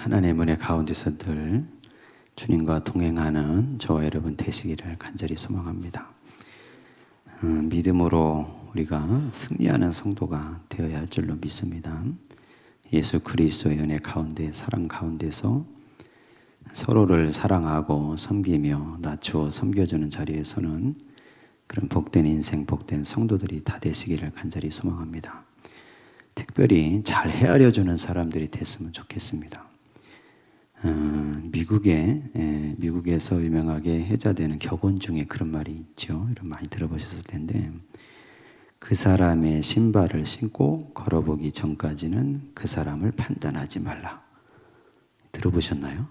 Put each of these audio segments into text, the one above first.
하나님의 은혜 가운데서 늘 주님과 동행하는 저와 여러분 되시기를 간절히 소망합니다. 믿음으로 우리가 승리하는 성도가 되어야 할 줄로 믿습니다. 예수 그리스도의 은혜 가운데, 사랑 가운데서 서로를 사랑하고 섬기며 낮추어 섬겨주는 자리에서는 그런 복된 인생, 복된 성도들이 다 되시기를 간절히 소망합니다. 특별히 잘 헤아려주는 사람들이 됐으면 좋겠습니다. 미국에서 유명하게 회자되는 격언 중에 그런 말이 있죠. 여러분 많이 들어보셨을 텐데, 그 사람의 신발을 신고 걸어보기 전까지는 그 사람을 판단하지 말라. 들어보셨나요?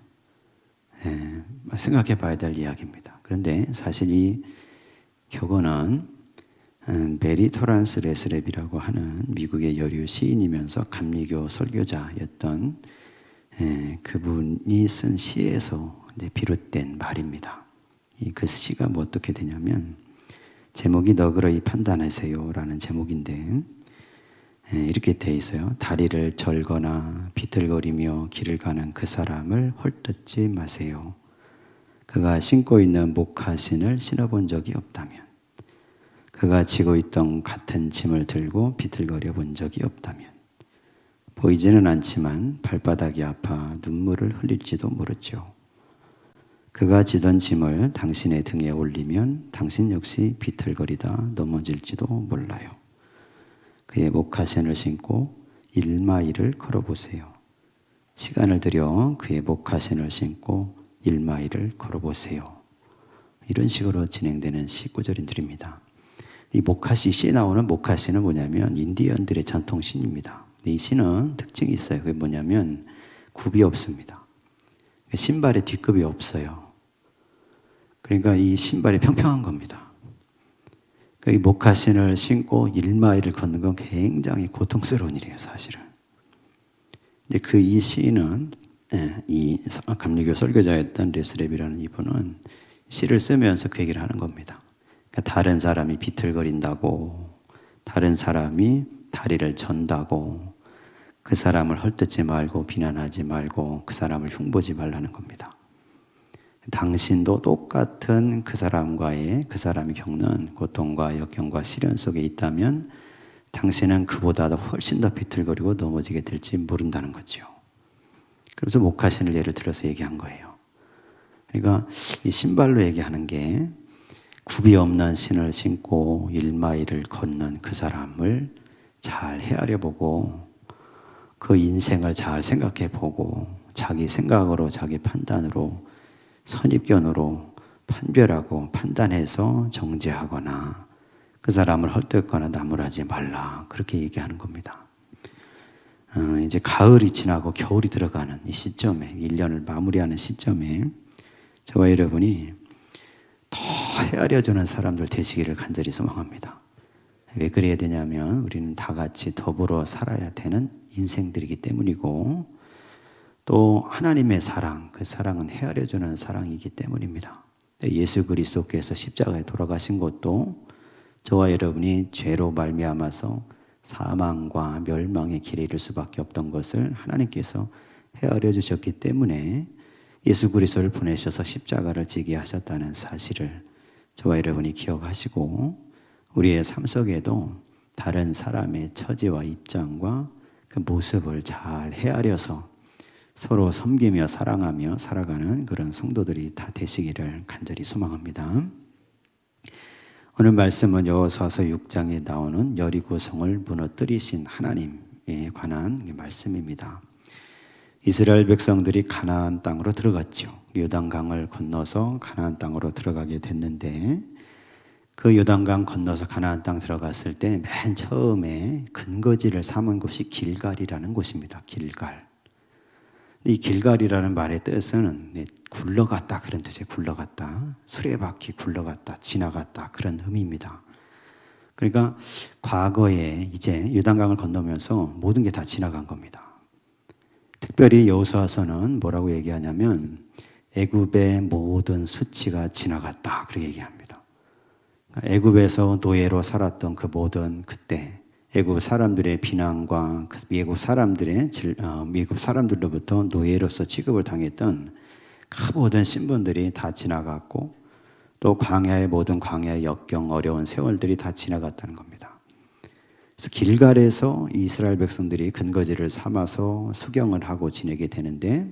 생각해 봐야 될 이야기입니다. 그런데 사실 이 격언은 메리 토란스 레스랩이라고 하는 미국의 여류 시인이면서 감리교 설교자였던 그분이 쓴 시에서 이제 비롯된 말입니다. 그 시가 뭐 어떻게 되냐면, 제목이 너그러이 판단하세요 라는 제목인데, 이렇게 돼 있어요. 다리를 절거나 비틀거리며 길을 가는 그 사람을 헐뜯지 마세요. 그가 신고 있는 목화신을 신어본 적이 없다면, 그가 지고 있던 같은 짐을 들고 비틀거려 본 적이 없다면, 보이지는 않지만 발바닥이 아파 눈물을 흘릴지도 모르죠. 그가 지던 짐을 당신의 등에 올리면 당신 역시 비틀거리다 넘어질지도 몰라요. 그의 목화신을 신고 1마일을 걸어보세요. 시간을 들여 그의 목화신을 신고 1마일을 걸어보세요. 이런 식으로 진행되는 시 구절들입니다. 이 시에 나오는 목화신은 뭐냐면 인디언들의 전통신입니다. 이 신은 특징이 있어요. 그게 뭐냐면 굽이 없습니다. 신발에 뒷굽이 없어요. 그러니까 이 신발이 평평한 겁니다. 이 목화신을 신고 1마일을 걷는 건 굉장히 고통스러운 일이에요, 사실은. 그 이 시인은, 이 감리교 설교자였던 레스랩이라는 이분은 시를 쓰면서 그 얘기를 하는 겁니다. 그러니까 다른 사람이 비틀거린다고, 다른 사람이 다리를 전다고, 그 사람을 헐뜯지 말고 비난하지 말고 그 사람을 흉보지 말라는 겁니다. 당신도 똑같은 그 사람이 겪는 고통과 역경과 시련 속에 있다면 당신은 그보다 훨씬 더 비틀거리고 넘어지게 될지 모른다는 거죠. 그래서 목화신을 예를 들어서 얘기한 거예요. 그러니까 이 신발로 얘기하는 게, 굽이 없는 신을 신고 1마일을 걷는 그 사람을 잘 헤아려 보고 그 인생을 잘 생각해 보고 자기 생각으로, 자기 판단으로, 선입견으로 판별하고 판단해서 정죄하거나 그 사람을 헐뜯거나 나무라지 말라, 그렇게 얘기하는 겁니다. 이제 가을이 지나고 겨울이 들어가는 이 시점에, 1년을 마무리하는 시점에 저와 여러분이 더 헤아려주는 사람들 되시기를 간절히 소망합니다. 왜 그래야 되냐면 우리는 다 같이 더불어 살아야 되는 인생들이기 때문이고, 또 하나님의 사랑, 그 사랑은 헤아려주는 사랑이기 때문입니다. 예수 그리스도께서 십자가에 돌아가신 것도 저와 여러분이 죄로 말미암아서 사망과 멸망의 길에 이를 수밖에 없던 것을 하나님께서 헤아려 주셨기 때문에 예수 그리스도를 보내셔서 십자가를 지게 하셨다는 사실을 저와 여러분이 기억하시고, 우리의 삶 속에도 다른 사람의 처지와 입장과 그 모습을 잘 헤아려서 서로 섬기며 사랑하며 살아가는 그런 성도들이 다 되시기를 간절히 소망합니다. 오늘 말씀은 여호수아서 6장에 나오는 여리고성을 무너뜨리신 하나님에 관한 말씀입니다. 이스라엘 백성들이 가나안 땅으로 들어갔죠. 요단강을 건너서 가나안 땅으로 들어가게 됐는데, 그 요단강 건너서 가나안 땅 들어갔을 때 맨 처음에 근거지를 삼은 곳이 길갈이라는 곳입니다. 길갈. 이 길갈이라는 말의 뜻은 굴러갔다, 그런 뜻이에요. 굴러갔다, 수레바퀴 굴러갔다, 지나갔다, 그런 의미입니다. 그러니까 과거에 이제 요단강을 건너면서 모든 게 다 지나간 겁니다. 특별히 여호수아서는 뭐라고 얘기하냐면 애굽의 모든 수치가 지나갔다, 그렇게 얘기합니다. 애굽에서 노예로 살았던 그 모든, 그때 애굽 사람들의 비난과 미국 사람들로부터 노예로서 취급을 당했던 그 모든 신분들이 다 지나갔고 또 광야의 모든 광야의 역경 어려운 세월들이 다 지나갔다는 겁니다. 그래서 길갈에서 이스라엘 백성들이 근거지를 삼아서 수경을 하고 지내게 되는데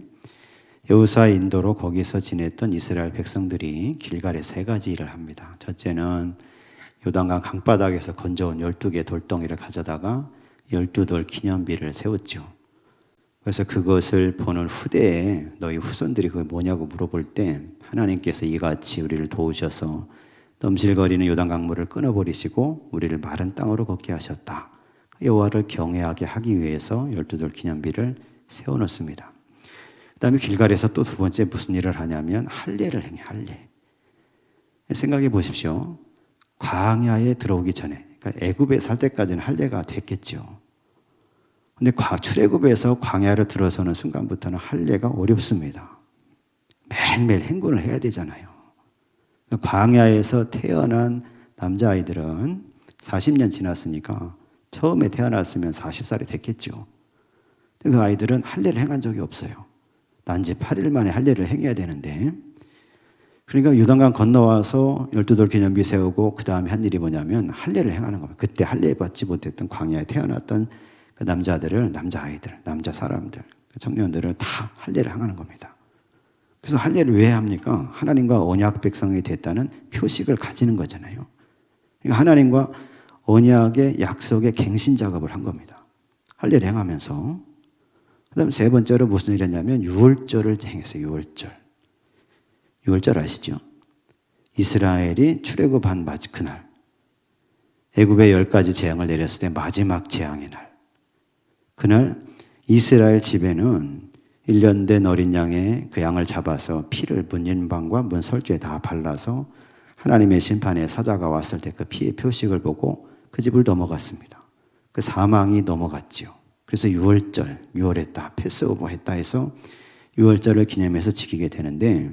여호수아의 인도로 거기서 지냈던 이스라엘 백성들이 길갈에 세 가지 일을 합니다. 첫째는 요단강 강바닥에서 건져온 12개 돌덩이를 가져다가 12돌 기념비를 세웠죠. 그래서 그것을 보는 후대에 너희 후손들이 그게 뭐냐고 물어볼 때 하나님께서 이같이 우리를 도우셔서 넘실거리는 요단 강물을 끊어버리시고 우리를 마른 땅으로 걷게 하셨다. 여호와를 경외하게 하기 위해서 12돌 기념비를 세워놓습니다. 그 다음에 길갈에서 또 두 번째 무슨 일을 하냐면 할례를 행해. 할례. 생각해 보십시오. 광야에 들어오기 전에, 그러니까 애굽에 살 때까지는 할례가 됐겠죠. 근데 출애굽에서 광야로 들어서는 순간부터는 할례가 어렵습니다. 매일매일 행군을 해야 되잖아요. 광야에서 태어난 남자아이들은 40년 지났으니까 처음에 태어났으면 40살이 됐겠죠. 그 아이들은 할례를 행한 적이 없어요. 난지 8일 만에 할례를 행해야 되는데, 그러니까 요단강 건너와서 12돌 기념비 세우고 그 다음에 한 일이 뭐냐면 할례를 행하는 겁니다. 그때 할례 받지 못했던 광야에 태어났던 그 남자아이들, 남자 사람들, 청년들을 다 할례를 행하는 겁니다. 그래서 할례를 왜 합니까? 하나님과 언약 백성이 됐다는 표식을 가지는 거잖아요. 그러니까 하나님과 언약의 약속의 갱신 작업을 한 겁니다. 할례를 행하면서. 그 다음 세 번째로 무슨 일을 했냐면 유월절을 행했어요. 유월절 아시죠? 이스라엘이 출애굽한 그날, 애굽에 10가지 재앙을 내렸을 때 마지막 재앙의 날, 그날 이스라엘 집에는 1년 된 어린 양의 그 양을 잡아서 피를 문인방과 문설주에 다 발라서 하나님의 심판에 사자가 왔을 때 그 피의 표식을 보고 그 집을 넘어갔습니다. 그 사망이 넘어갔지요. 그래서 6월절, 6월했다, 패스오버 했다 해서 6월절을 기념해서 지키게 되는데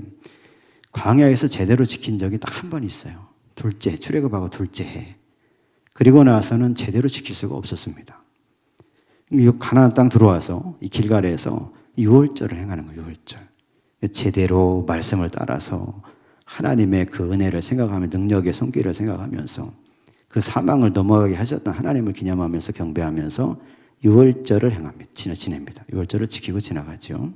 광야에서 제대로 지킨 적이 딱 한 번 있어요. 출애굽하고 둘째 해. 그리고 나서는 제대로 지킬 수가 없었습니다. 가나안 땅 들어와서 이 길갈에서 6월절을 행하는 거예요. 6월절. 제대로 말씀을 따라서 하나님의 그 은혜를 생각하며 능력의 손길을 생각하면서 그 사망을 넘어가게 하셨던 하나님을 기념하면서 경배하면서 6월절을 지냅니다. 6월절을 지키고 지나가죠.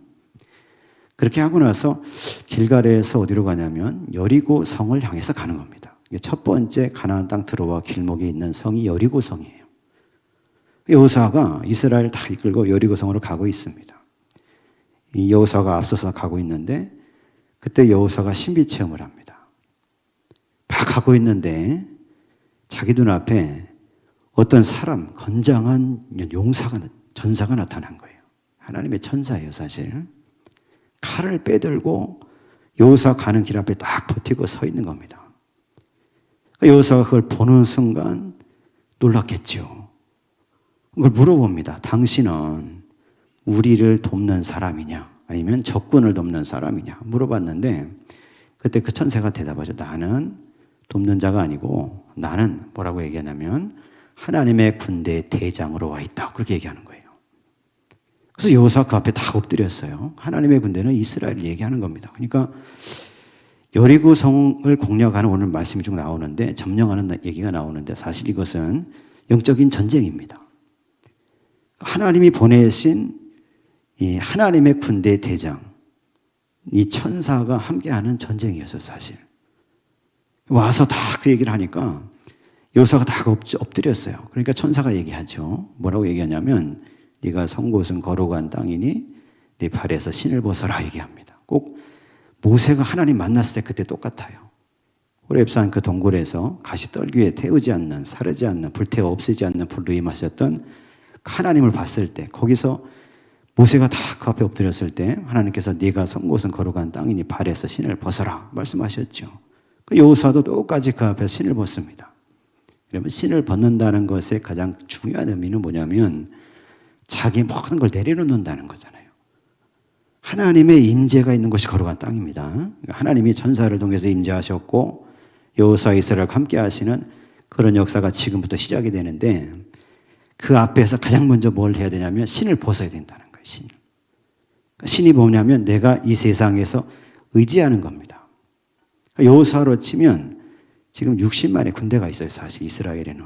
그렇게 하고 나서 길갈에서 어디로 가냐면 여리고 성을 향해서 가는 겁니다. 첫 번째 가나안 땅 들어와 길목에 있는 성이 여리고 성이에요. 여호수아가 이스라엘 다 이끌고 여리고 성으로 가고 있습니다. 이 여호수아가 앞서서 가고 있는데 그때 여호수아가 신비 체험을 합니다. 막 가고 있는데 자기 눈앞에 어떤 사람, 건장한 전사가 나타난 거예요. 하나님의 천사예요, 사실. 칼을 빼들고 여호수아 가는 길 앞에 딱 버티고 서 있는 겁니다. 여호수아가 그걸 보는 순간 놀랐겠죠. 그걸 물어봅니다. 당신은 우리를 돕는 사람이냐? 아니면 적군을 돕는 사람이냐? 물어봤는데 그때 그 천사가 대답하죠. 나는 돕는 자가 아니고 나는 뭐라고 얘기하냐면 하나님의 군대의 대장으로 와 있다. 그렇게 얘기하는 거예요. 그래서 여호수아 그 앞에 다 엎드렸어요. 하나님의 군대는 이스라엘을 얘기하는 겁니다. 그러니까 여리고 성을 공략하는 오늘 말씀이 좀 나오는데 점령하는 얘기가 나오는데 사실 이것은 영적인 전쟁입니다. 하나님이 보내신 이 하나님의 군대의 대장, 이 천사가 함께하는 전쟁이었어요, 사실. 와서 다 그 얘기를 하니까 여호수아가 다 엎드렸어요. 그러니까 천사가 얘기하죠. 뭐라고 얘기하냐면 네가 선 곳은 거룩한 땅이니 네 발에서 신을 벗어라 얘기합니다. 꼭 모세가 하나님 만났을 때 그때 똑같아요. 호렙산 그 동굴에서 가시떨기에 태우지 않는, 사르지 않는, 불태워 없애지 않는 불로 임하셨던 하나님을 봤을 때 거기서 모세가 다 그 앞에 엎드렸을 때 하나님께서 네가 선 곳은 거룩한 땅이니 발에서 신을 벗어라 말씀하셨죠. 그 여호수아도 똑같이 그 앞에 신을 벗습니다. 여러분, 신을 벗는다는 것의 가장 중요한 의미는 뭐냐면 자기 모든 걸 내려놓는다는 거잖아요. 하나님의 임재가 있는 곳이 거룩한 땅입니다. 하나님이 천사를 통해서 임재하셨고 여호수아 이스라엘과 함께 하시는 그런 역사가 지금부터 시작이 되는데 그 앞에서 가장 먼저 뭘 해야 되냐면 신을 벗어야 된다는 거예요. 신을. 신이 뭐냐면 내가 이 세상에서 의지하는 겁니다. 여호수아로 치면 지금 60만의 군대가 있어요. 사실 이스라엘에는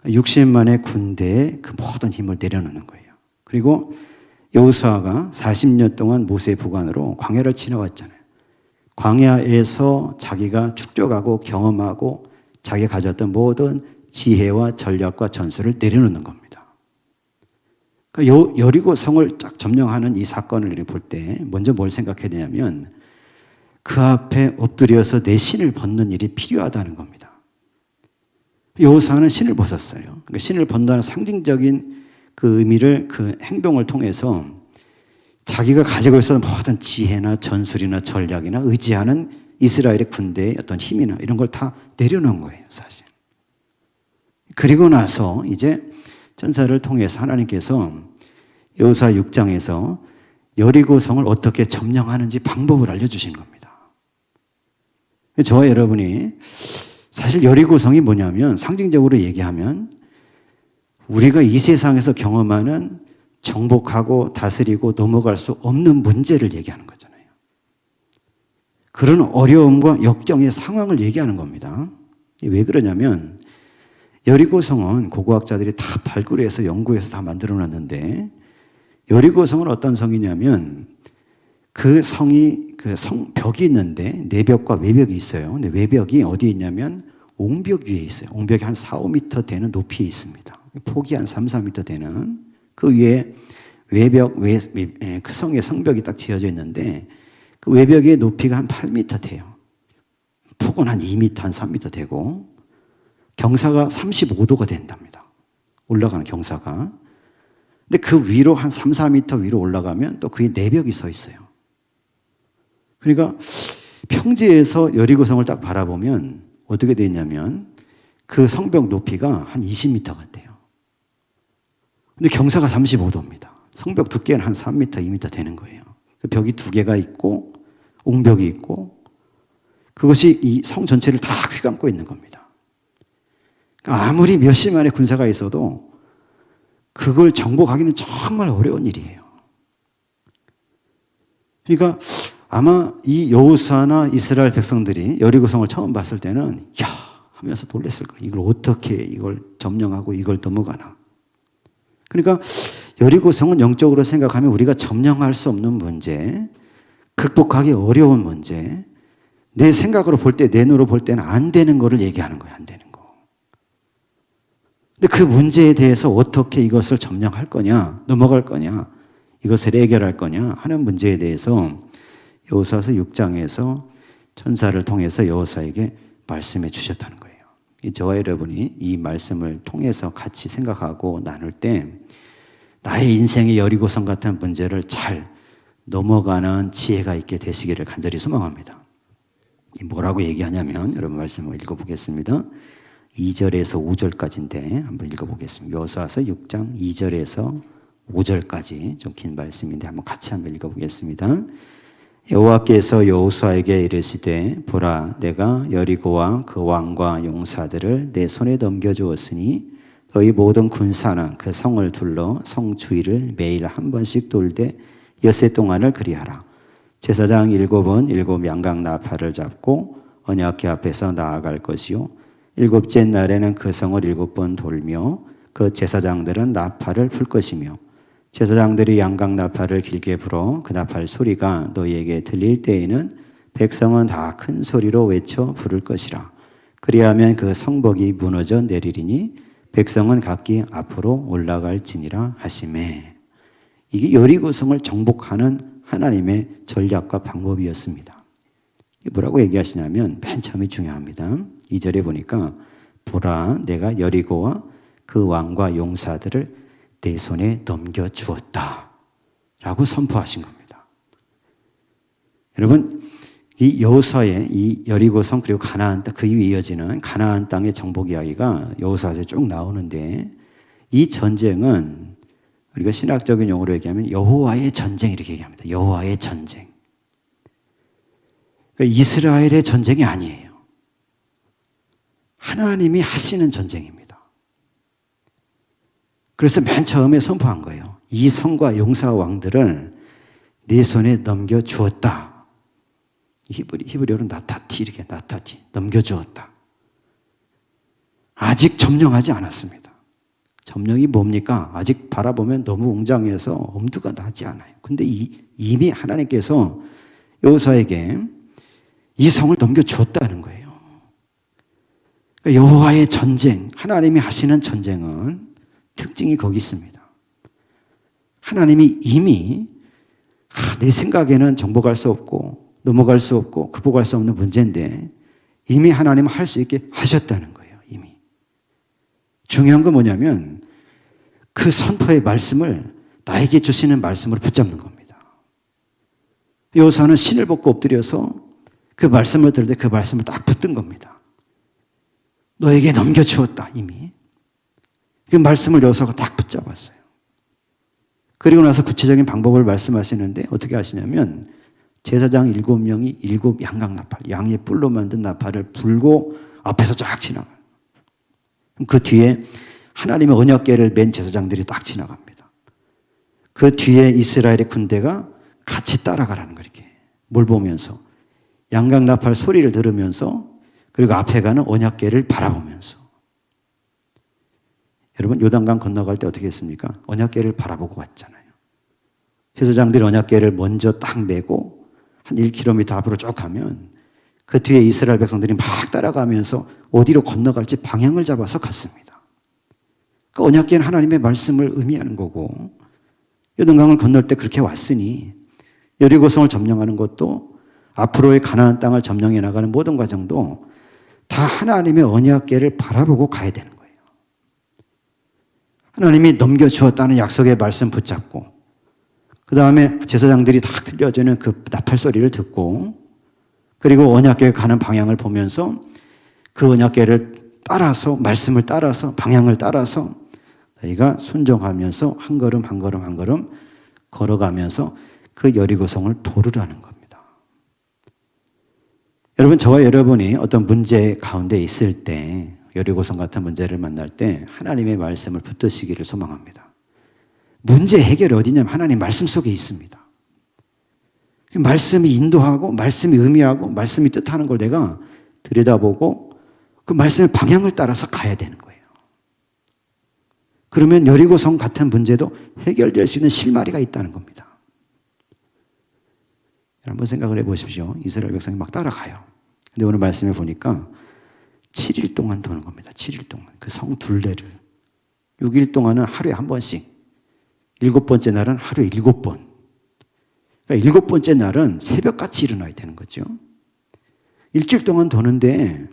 60만의 군대에 그 모든 힘을 내려놓는 거예요. 그리고 여호수아가 40년 동안 모세의 부관으로 광야를 지나왔잖아요. 광야에서 자기가 축적하고 경험하고 자기가 가졌던 모든 지혜와 전략과 전술을 내려놓는 겁니다. 그러니까 여리고 성을 쫙 점령하는 이 사건을 볼 때 먼저 뭘 생각해야 되냐면 그 앞에 엎드려서 내 신을 벗는 일이 필요하다는 겁니다. 여호수아는 신을 벗었어요. 그러니까 신을 벗는다는 상징적인 그 의미를 그 행동을 통해서 자기가 가지고 있었던 모든 지혜나 전술이나 전략이나 의지하는 이스라엘의 군대의 어떤 힘이나 이런 걸 다 내려놓은 거예요, 사실. 그리고 나서 이제 천사를 통해서 하나님께서 여호수아 6장에서 여리고 성을 어떻게 점령하는지 방법을 알려주신 겁니다. 저와 여러분이 사실 여리고 성이 뭐냐면 상징적으로 얘기하면 우리가 이 세상에서 경험하는 정복하고 다스리고 넘어갈 수 없는 문제를 얘기하는 거잖아요. 그런 어려움과 역경의 상황을 얘기하는 겁니다. 왜 그러냐면 여리고성은 고고학자들이 다 발굴해서 연구해서 다 만들어놨는데 여리고성은 어떤 성이냐면 그 성이 그 성벽이 있는데 내벽과 외벽이 있어요. 근데 외벽이 어디에 있냐면 옹벽 위에 있어요. 옹벽이 한 4, 5m 되는 높이에 있습니다. 폭이 한 3, 4m 되는 그 위에 외벽, 그 성의 성벽이 딱 지어져 있는데 그 외벽의 높이가 한 8m 돼요. 폭은 한 2m, 한 3m 되고 경사가 35도가 된답니다. 올라가는 경사가. 근데 그 위로 한 3, 4m 위로 올라가면 또 그의 내벽이 서 있어요. 그러니까 평지에서 여리고성을 딱 바라보면 어떻게 되냐면 그 성벽 높이가 한 20m 같아요. 근데 경사가 35도입니다. 성벽 두께는 한 3m, 2m 되는 거예요. 벽이 두 개가 있고 옹벽이 있고 그것이 이 성 전체를 다 휘감고 있는 겁니다. 그러니까 아무리 몇십만의 군사가 있어도 그걸 정복하기는 정말 어려운 일이에요. 그러니까 아마 이 여호수아나 이스라엘 백성들이 여리고성을 처음 봤을 때는 야 하면서 놀랐을 거예요. 이걸 어떻게 이걸 점령하고 이걸 넘어가나. 그러니까 여리고성은 영적으로 생각하면 우리가 점령할 수 없는 문제, 극복하기 어려운 문제, 내 생각으로 볼 때, 내 눈으로 볼 때는 안 되는 거를 얘기하는 거예요. 안 되는 거. 근데 그 문제에 대해서 어떻게 이것을 점령할 거냐, 넘어갈 거냐, 이것을 해결할 거냐 하는 문제에 대해서 여호수아서 6장에서 천사를 통해서 여호수아에게 말씀해 주셨다는 거예요. 저와 여러분이 이 말씀을 통해서 같이 생각하고 나눌 때 나의 인생의 여리고성 같은 문제를 잘 넘어가는 지혜가 있게 되시기를 간절히 소망합니다. 뭐라고 얘기하냐면 여러분 말씀을 읽어보겠습니다. 2절에서 5절까지인데 한번 읽어보겠습니다. 여호수아서 6장 2절에서 5절까지 좀 긴 말씀인데 한번 같이 한번 읽어보겠습니다. 여호와께서 여호수아에게 이르시되 보라 내가 여리고와 그 왕과 용사들을 내 손에 넘겨주었으니 너희 모든 군사는 그 성을 둘러 성 주위를 매일 한 번씩 돌되 엿새 동안을 그리하라. 제사장 7은 7 양각 나팔을 잡고 언약궤 앞에서 나아갈 것이요 7째 날에는 그 성을 7번 돌며 그 제사장들은 나팔을 불 것이며 제사장들이 양각 나팔을 길게 불어 그 나팔 소리가 너희에게 들릴 때에는 백성은 다 큰 소리로 외쳐 부를 것이라. 그리하면 그 성벽이 무너져 내리리니 백성은 각기 앞으로 올라갈지니라 하시매. 이게 여리고성을 정복하는 하나님의 전략과 방법이었습니다. 뭐라고 얘기하시냐면 맨 처음이 중요합니다. 2절에 보니까 보라 내가 여리고와 그 왕과 용사들을 내 손에 넘겨주었다 라고 선포하신 겁니다. 여러분 이 여호수아의 이 여리고성 그리고 가나안 땅 그 이후 이어지는 가나안 땅의 정복 이야기가 여호수아에서 쭉 나오는데 이 전쟁은 우리가 신학적인 용어로 얘기하면 여호와의 전쟁 이렇게 얘기합니다. 여호와의 전쟁. 그러니까 이스라엘의 전쟁이 아니에요. 하나님이 하시는 전쟁입니다. 그래서 맨 처음에 선포한 거예요. 이 성과 용사 왕들을 네 손에 넘겨주었다. 히브리어로 나타티, 이렇게 나타티, 넘겨주었다. 아직 점령하지 않았습니다. 점령이 뭡니까? 아직 바라보면 너무 웅장해서 엄두가 나지 않아요. 근데 이미 하나님께서 여호수아에게 이 성을 넘겨주었다는 거예요. 그러니까 여호와의 전쟁, 하나님이 하시는 전쟁은 특징이 거기 있습니다. 하나님이 이미 내 생각에는 정복할 수 없고 넘어갈 수 없고 극복할 수 없는 문제인데 이미 하나님은 할 수 있게 하셨다는 거예요. 이미. 중요한 건 뭐냐면 그 선포의 말씀을 나에게 주시는 말씀으로 붙잡는 겁니다. 여호수아는 신을 벗고 엎드려서 그 말씀을 들을 때 그 말씀을 딱 붙든 겁니다. 너에게 넘겨주었다 이미. 그 말씀을 여호수아가 딱 붙잡았어요. 그리고 나서 구체적인 방법을 말씀하시는데 어떻게 하시냐면 제사장 7명이 7 양강나팔, 양의 뿔로 만든 나팔을 불고 앞에서 쫙 지나가요. 그 뒤에 하나님의 언약궤를 맨 제사장들이 딱 지나갑니다. 그 뒤에 이스라엘의 군대가 같이 따라가라는 거예요. 이렇게 뭘 보면서 양강나팔 소리를 들으면서 그리고 앞에 가는 언약궤를 바라보면서. 여러분 요단강 건너갈 때 어떻게 했습니까? 언약궤를 바라보고 갔잖아요. 제사장들이 언약궤를 먼저 딱 메고 한 1km 앞으로 쭉 가면 그 뒤에 이스라엘 백성들이 막 따라가면서 어디로 건너갈지 방향을 잡아서 갔습니다. 그 언약궤는 하나님의 말씀을 의미하는 거고 요단강을 건널 때 그렇게 왔으니 여리고성을 점령하는 것도 앞으로의 가나안 땅을 점령해 나가는 모든 과정도 다 하나님의 언약궤를 바라보고 가야 되는 거예요. 하나님이 넘겨주었다는 약속의 말씀 붙잡고 그 다음에 제사장들이 딱 들려주는 그 나팔 소리를 듣고 그리고 언약궤에 가는 방향을 보면서 그 언약궤를 따라서 말씀을 따라서 방향을 따라서 너희가 순종하면서 한 걸음 한 걸음 한 걸음 걸어가면서 그 여리고성을 도르라는 겁니다. 여러분 저와 여러분이 어떤 문제 가운데 있을 때 여리고성 같은 문제를 만날 때 하나님의 말씀을 붙드시기를 소망합니다. 문제 해결이 어디냐면 하나님 말씀 속에 있습니다. 말씀이 인도하고 말씀이 의미하고 말씀이 뜻하는 걸 내가 들여다보고 그 말씀의 방향을 따라서 가야 되는 거예요. 그러면 여리고성 같은 문제도 해결될 수 있는 실마리가 있다는 겁니다. 한번 생각을 해보십시오. 이스라엘 백성이 막 따라가요. 근데 오늘 말씀에 보니까 7일 동안 도는 겁니다. 7일 동안. 그 성 둘레를. 6일 동안은 하루에 한 번씩. 7번째 날은 하루에 7번. 그러니까 7번째 날은 새벽같이 일어나야 되는 거죠. 일주일 동안 도는데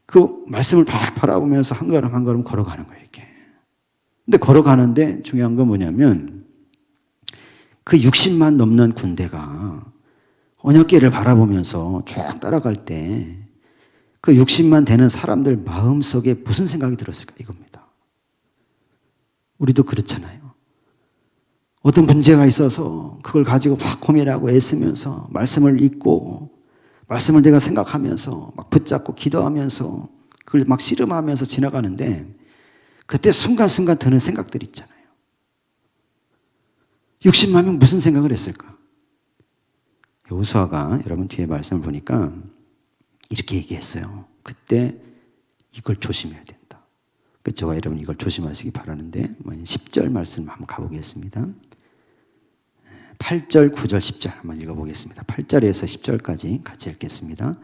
그 말씀을 막 바라보면서 한 걸음 한 걸음 걸어가는 거예요. 이렇게. 근데 걸어가는데 중요한 건 뭐냐면 그 60만 넘는 군대가 언약궤를 바라보면서 쭉 따라갈 때 그 60만 되는 사람들 마음속에 무슨 생각이 들었을까 이겁니다. 우리도 그렇잖아요. 어떤 문제가 있어서 그걸 가지고 막 고민하고 애쓰면서 말씀을 읽고 말씀을 내가 생각하면서 막 붙잡고 기도하면서 그걸 막 씨름하면서 지나가는데 그때 순간순간 드는 생각들이 있잖아요. 60만 명 무슨 생각을 했을까? 여호수아가 여러분 뒤에 말씀을 보니까 이렇게 얘기했어요. 그때 이걸 조심해야 된다. 저와 여러분 이걸 조심하시기 바라는데 10절 말씀 한번 가보겠습니다. 8절, 9절, 10절 한번 읽어보겠습니다. 8절에서 10절까지 같이 읽겠습니다.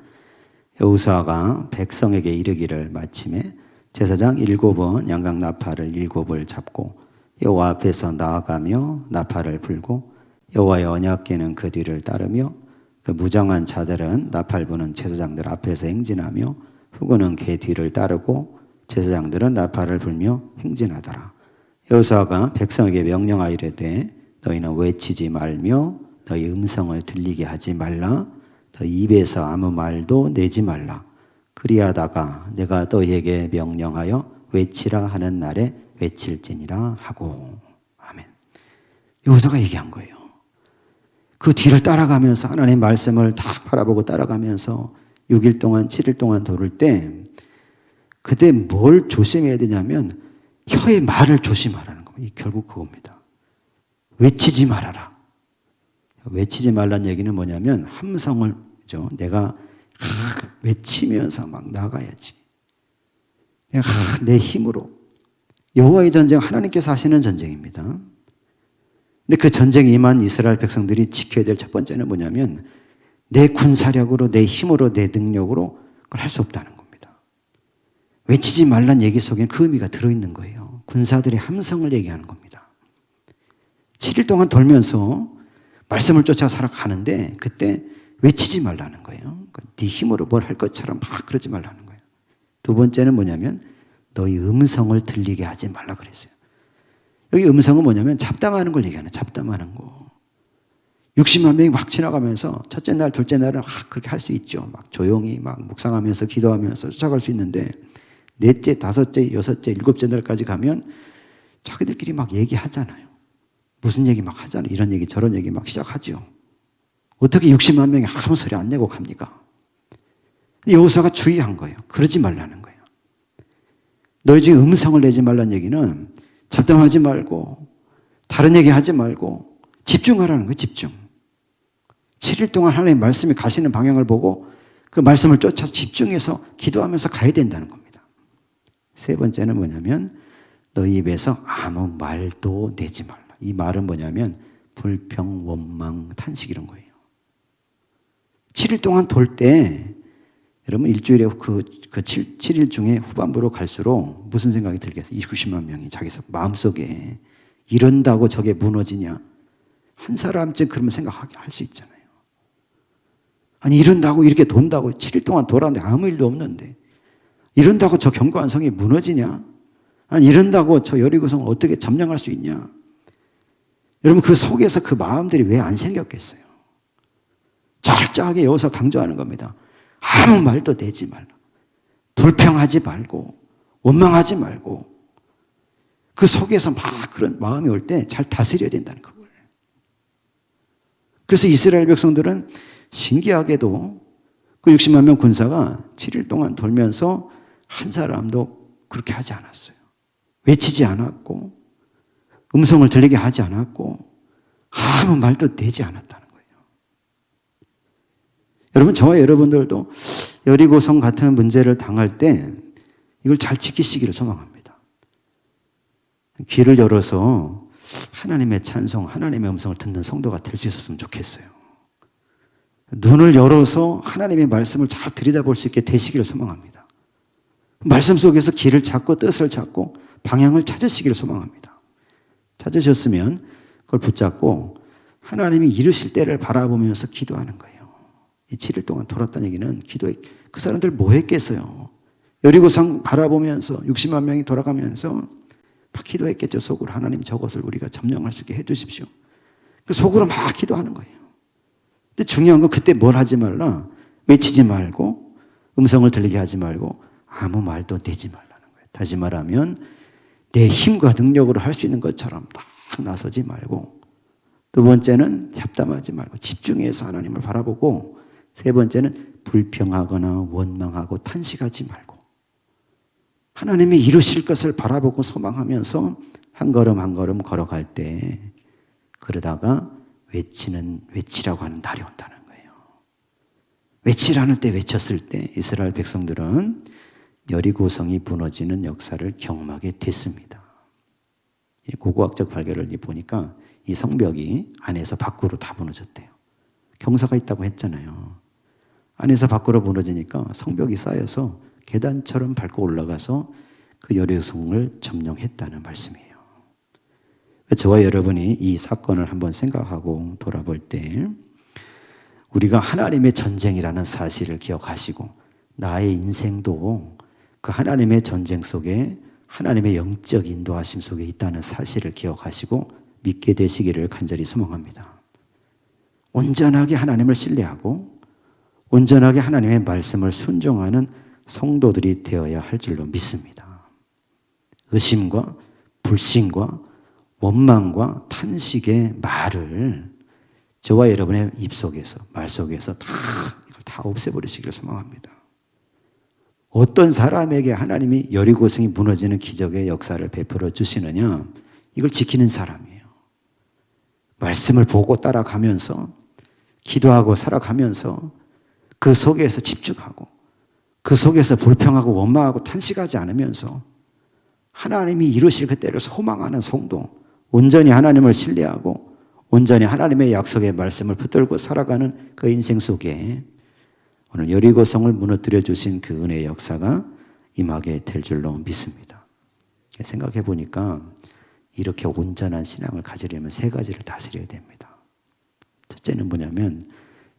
여호수아가 백성에게 이르기를 마침에 제사장 7은 양각 나팔을 7을 잡고 여호와 앞에서 나아가며 나팔을 불고 여호와의 언약궤는 그 뒤를 따르며 그 무장한 자들은 나팔 부는 제사장들 앞에서 행진하며 후군은 궤 뒤를 따르고 제사장들은 나팔을 불며 행진하더라. 여호수아가 백성에게 명령하이르되 너희는 외치지 말며 너희 음성을 들리게 하지 말라. 너희 입에서 아무 말도 내지 말라. 그리하다가 내가 너희에게 명령하여 외치라 하는 날에 외칠지니라 하고. 아멘. 여호수아가 얘기한 거예요. 그 뒤를 따라가면서 하나님의 말씀을 다 바라보고 따라가면서 6일 동안 7일 동안 돌을 때 그때 뭘 조심해야 되냐면 혀의 말을 조심하라는 결국 그겁니다. 외치지 말아라. 외치지 말란 얘기는 뭐냐면 함성을 내가 외치면서 막 나가야지. 내가 내 힘으로. 여호와의 전쟁, 하나님께서 하시는 전쟁입니다. 근데 그 전쟁에 임한 이스라엘 백성들이 지켜야 될 첫 번째는 뭐냐면 내 군사력으로, 내 힘으로, 내 능력으로 그걸 할 수 없다는 겁니다. 외치지 말란 얘기 속에는 그 의미가 들어있는 거예요. 군사들의 함성을 얘기하는 겁니다. 7일 동안 돌면서 말씀을 쫓아 살아가는데 그때 외치지 말라는 거예요. 그러니까 네 힘으로 뭘 할 것처럼 막 그러지 말라는 거예요. 두 번째는 뭐냐면 너희 음성을 들리게 하지 말라 그랬어요. 여기 음성은 뭐냐면 잡담하는 걸 얘기하는, 잡담하는 거. 60만 명이 막 지나가면서 첫째 날, 둘째 날은 그렇게 할 수 있죠. 막 조용히 막 묵상하면서 기도하면서 쫓아갈 수 있는데 넷째, 다섯째, 여섯째, 일곱째 날까지 가면 자기들끼리 막 얘기하잖아요. 무슨 얘기 막 하잖아요. 이런 얘기 저런 얘기 막 시작하죠. 어떻게 60만 명이 아무 소리 안 내고 갑니까? 여호수아가 주의한 거예요. 그러지 말라는 거예요. 너희 중에 음성을 내지 말라는 얘기는 잡담하지 말고 다른 얘기 하지 말고 집중하라는 거예요. 집중. 7일 동안 하나님의 말씀이 가시는 방향을 보고 그 말씀을 쫓아서 집중해서 기도하면서 가야 된다는 겁니다. 세 번째는 뭐냐면 너희 입에서 아무 말도 내지 말라. 이 말은 뭐냐면 불평, 원망, 탄식 이런 거예요. 7일 동안 돌 때 여러분 일주일에 그 7일 중에 후반부로 갈수록 무슨 생각이 들겠어요? 20만 명이 자기 마음속에 이런다고 저게 무너지냐? 한 사람쯤 그러면 생각하게 할 수 있잖아요. 아니 이런다고 이렇게 돈다고 7일 동안 돌았는데 아무 일도 없는데 이런다고 저 견고한 성이 무너지냐? 아니 이런다고 저 여리고성을 어떻게 점령할 수 있냐? 여러분 그 속에서 그 마음들이 왜 안 생겼겠어요? 철저하게 여기서 강조하는 겁니다. 아무 말도 내지 말라. 불평하지 말고 원망하지 말고 그 속에서 막 그런 마음이 올 때 잘 다스려야 된다는 거예요. 그래서 이스라엘 백성들은 신기하게도 그 60만 명 군사가 7일 동안 돌면서 한 사람도 그렇게 하지 않았어요. 외치지 않았고 음성을 들리게 하지 않았고 아무 말도 내지 않았다는 거예요. 여러분 저와 여러분들도 여리고성 같은 문제를 당할 때 이걸 잘 지키시기를 소망합니다. 귀를 열어서 하나님의 찬송, 하나님의 음성을 듣는 성도가 될 수 있었으면 좋겠어요. 눈을 열어서 하나님의 말씀을 잘 들여다볼 수 있게 되시기를 소망합니다. 말씀 속에서 길을 찾고 뜻을 찾고 방향을 찾으시기를 소망합니다. 찾으셨으면 그걸 붙잡고 하나님이 이루실 때를 바라보면서 기도하는 거예요. 이 7일 동안 돌았다는 얘기는 그 사람들 뭐 했겠어요? 여리고성 바라보면서 60만 명이 돌아가면서 막 기도했겠죠. 속으로 하나님 저것을 우리가 점령할 수 있게 해 주십시오. 그 속으로 막 기도하는 거예요. 근데 중요한 건 그때 뭘 하지 말라? 외치지 말고 음성을 들리게 하지 말고 아무 말도 내지 말라는 거예요. 다시 말하면 내 힘과 능력으로 할 수 있는 것처럼 딱 나서지 말고 두 번째는 잡담하지 말고 집중해서 하나님을 바라보고 세 번째는 불평하거나 원망하고 탄식하지 말고 하나님이 이루실 것을 바라보고 소망하면서 한 걸음 한 걸음 걸어갈 때 그러다가 외치라고 하는 날이 온다는 거예요. 외치라는 때 외쳤을 때 이스라엘 백성들은 여리고성이 무너지는 역사를 경험하게 됐습니다. 고고학적 발견을 보니까 이 성벽이 안에서 밖으로 다 무너졌대요. 경사가 있다고 했잖아요. 안에서 밖으로 무너지니까 성벽이 쌓여서 계단처럼 밟고 올라가서 그 여리고성을 점령했다는 말씀이에요. 저와 여러분이 이 사건을 한번 생각하고 돌아볼 때 우리가 하나님의 전쟁이라는 사실을 기억하시고 나의 인생도 그 하나님의 전쟁 속에 하나님의 영적 인도하심 속에 있다는 사실을 기억하시고 믿게 되시기를 간절히 소망합니다. 온전하게 하나님을 신뢰하고 온전하게 하나님의 말씀을 순종하는 성도들이 되어야 할 줄로 믿습니다. 의심과 불신과 원망과 탄식의 말을 저와 여러분의 입속에서 말 속에서 이걸 다 없애버리시기를 소망합니다. 어떤 사람에게 하나님이 여리고성이 무너지는 기적의 역사를 베풀어 주시느냐? 이걸 지키는 사람이에요. 말씀을 보고 따라가면서 기도하고 살아가면서 그 속에서 집중하고 그 속에서 불평하고 원망하고 탄식하지 않으면서 하나님이 이루실 그때를 소망하는 성도, 온전히 하나님을 신뢰하고 온전히 하나님의 약속의 말씀을 붙들고 살아가는 그 인생 속에 오늘 여리고성을 무너뜨려 주신 그 은혜의 역사가 임하게 될 줄로 믿습니다. 생각해 보니까 이렇게 온전한 신앙을 가지려면 세 가지를 다스려야 됩니다. 첫째는 뭐냐면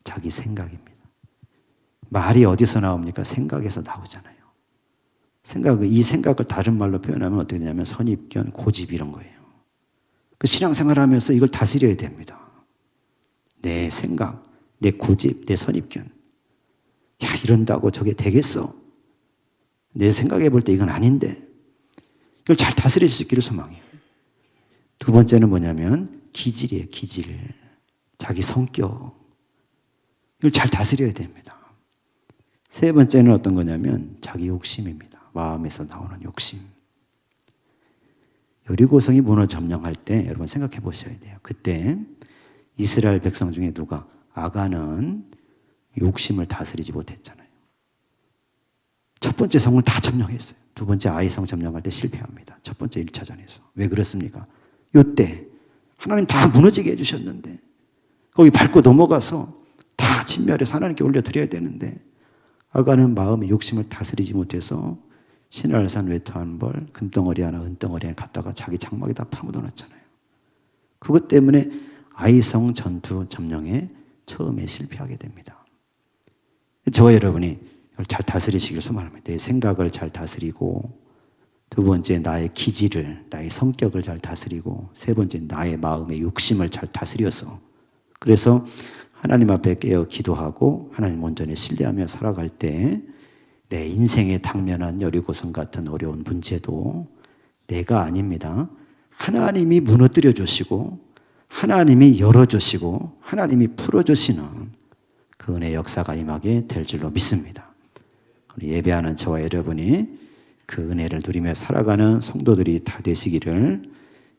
자기 생각입니다. 말이 어디서 나옵니까? 생각에서 나오잖아요. 이 생각을 다른 말로 표현하면 어떻게 되냐면 선입견, 고집 이런 거예요. 그 신앙생활을 하면서 이걸 다스려야 됩니다. 내 생각, 내 고집, 내 선입견. 야, 이런다고 저게 되겠어? 내 생각해 볼 때 이건 아닌데. 이걸 잘 다스릴 수 있기를 소망해요. 두 번째는 뭐냐면 기질이에요, 기질. 자기 성격. 이걸 잘 다스려야 됩니다. 세 번째는 어떤 거냐면 자기 욕심입니다. 마음에서 나오는 욕심. 여리고성이 문을 점령할 때 여러분 생각해 보셔야 돼요. 그때 이스라엘 백성 중에 누가 아간은 욕심을 다스리지 못했잖아요. 첫 번째 성을 다 점령했어요. 두 번째 아이성 점령할 때 실패합니다. 첫 번째 1차전에서. 왜 그렇습니까? 이때 하나님 다 무너지게 해주셨는데 거기 밟고 넘어가서 다 진멸해서 하나님께 올려드려야 되는데 아간은 마음의 욕심을 다스리지 못해서 시날산 외투 한 벌, 금덩어리 하나, 은덩어리 하나 갖다가 자기 장막에다 파묻어 놨잖아요. 그것 때문에 아이성 전투 점령에 처음에 실패하게 됩니다. 저와 여러분이 이걸 잘 다스리시길 소망합니다. 내 생각을 잘 다스리고, 두 번째 나의 기질을, 나의 성격을 잘 다스리고, 세 번째 나의 마음의 욕심을 잘 다스려서, 그래서 하나님 앞에 깨어 기도하고 하나님 온전히 신뢰하며 살아갈 때 내 인생에 당면한 여리고성 같은 어려운 문제도 내가 아닙니다. 하나님이 무너뜨려 주시고 하나님이 열어주시고 하나님이 풀어주시는 그 은혜의 역사가 임하게 될 줄로 믿습니다. 예배하는 저와 여러분이 그 은혜를 누리며 살아가는 성도들이 다 되시기를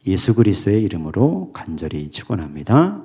예수 그리스도의 이름으로 간절히 축원합니다.